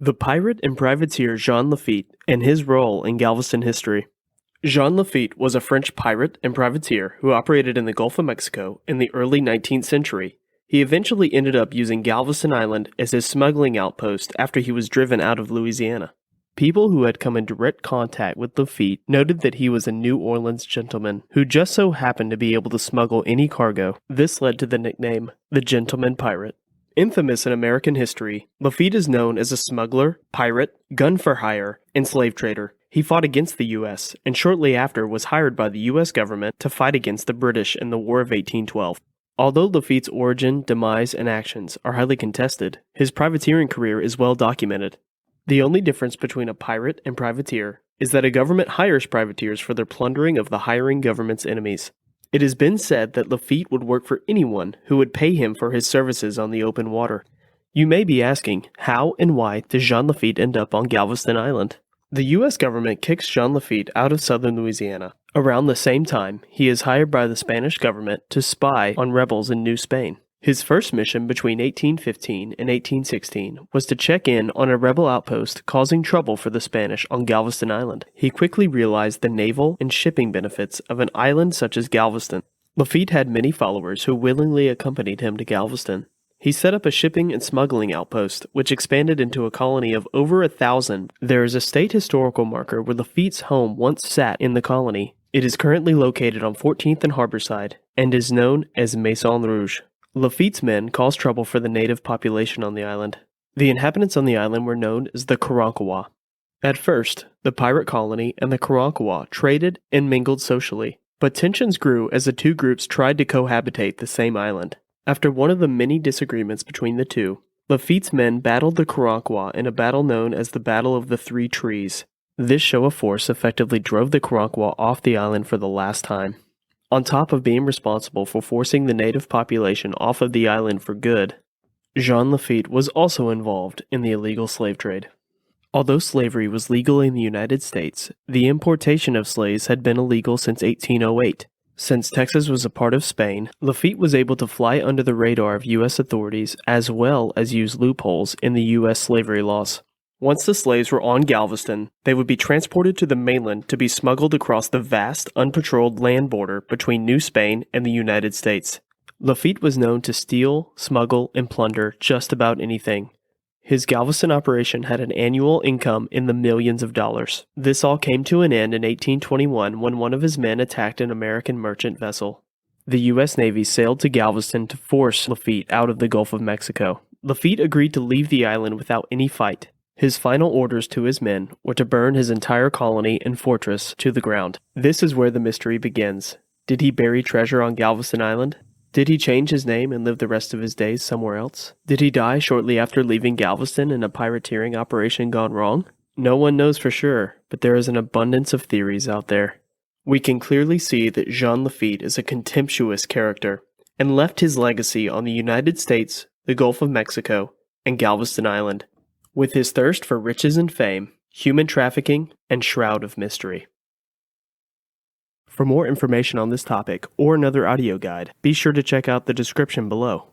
The pirate and privateer Jean Lafitte and his role in Galveston history. Jean Lafitte was a French pirate and privateer who operated in the Gulf of Mexico in the early 19th century. He eventually ended up using Galveston Island as his smuggling outpost after he was driven out of Louisiana. People who had come in direct contact with Lafitte noted that he was a New Orleans gentleman who just so happened to be able to smuggle any cargo. This led to the nickname, the Gentleman Pirate. Infamous in American history, Lafitte is known as a smuggler, pirate, gun for hire, and slave trader. He fought against the U.S., and shortly after was hired by the U.S. government to fight against the British in the War of 1812. Although Lafitte's origin, demise, and actions are highly contested, his privateering career is well documented. The only difference between a pirate and privateer is that a government hires privateers for their plundering of the hiring government's enemies. It has been said that Lafitte would work for anyone who would pay him for his services on the open water. You may be asking, how and why does Jean Lafitte end up on Galveston Island? The U.S. government kicks Jean Lafitte out of southern Louisiana. Around the same time, he is hired by the Spanish government to spy on rebels in New Spain. His first mission between 1815 and 1816 was to check in on a rebel outpost causing trouble for the Spanish on Galveston Island. He quickly realized the naval and shipping benefits of an island such as Galveston. Lafitte had many followers who willingly accompanied him to Galveston. He set up a shipping and smuggling outpost, which expanded into a colony of over 1,000. There is a state historical marker where Lafitte's home once sat in the colony. It is currently located on 14th and Harborside, and is known as Maison Rouge. Lafitte's men caused trouble for the native population on the island. The inhabitants on the island were known as the Karankawa. At first, the pirate colony and the Karankawa traded and mingled socially, but tensions grew as the two groups tried to cohabitate the same island. After one of the many disagreements between the two, Lafitte's men battled the Karankawa in a battle known as the Battle of the Three Trees. This show of force effectively drove the Karankawa off the island for the last time. On top of being responsible for forcing the native population off of the island for good, Jean Lafitte was also involved in the illegal slave trade. Although slavery was legal in the United States, the importation of slaves had been illegal since 1808. Since Texas was a part of Spain, Lafitte was able to fly under the radar of U.S. authorities as well as use loopholes in the U.S. slavery laws. Once the slaves were on Galveston, they would be transported to the mainland to be smuggled across the vast, unpatrolled land border between New Spain and the United States. Lafitte was known to steal, smuggle, and plunder just about anything. His Galveston operation had an annual income in the millions of dollars. This all came to an end in 1821 when one of his men attacked an American merchant vessel. The U.S. Navy sailed to Galveston to force Lafitte out of the Gulf of Mexico. Lafitte agreed to leave the island without any fight. His final orders to his men were to burn his entire colony and fortress to the ground. This is where the mystery begins. Did he bury treasure on Galveston Island? Did he change his name and live the rest of his days somewhere else? Did he die shortly after leaving Galveston in a pirateering operation gone wrong? No one knows for sure, but there is an abundance of theories out there. We can clearly see that Jean Lafitte is a contemptuous character and left his legacy on the United States, the Gulf of Mexico, and Galveston Island, with his thirst for riches and fame, human trafficking, and shroud of mystery. For more information on this topic or another audio guide, be sure to check out the description below.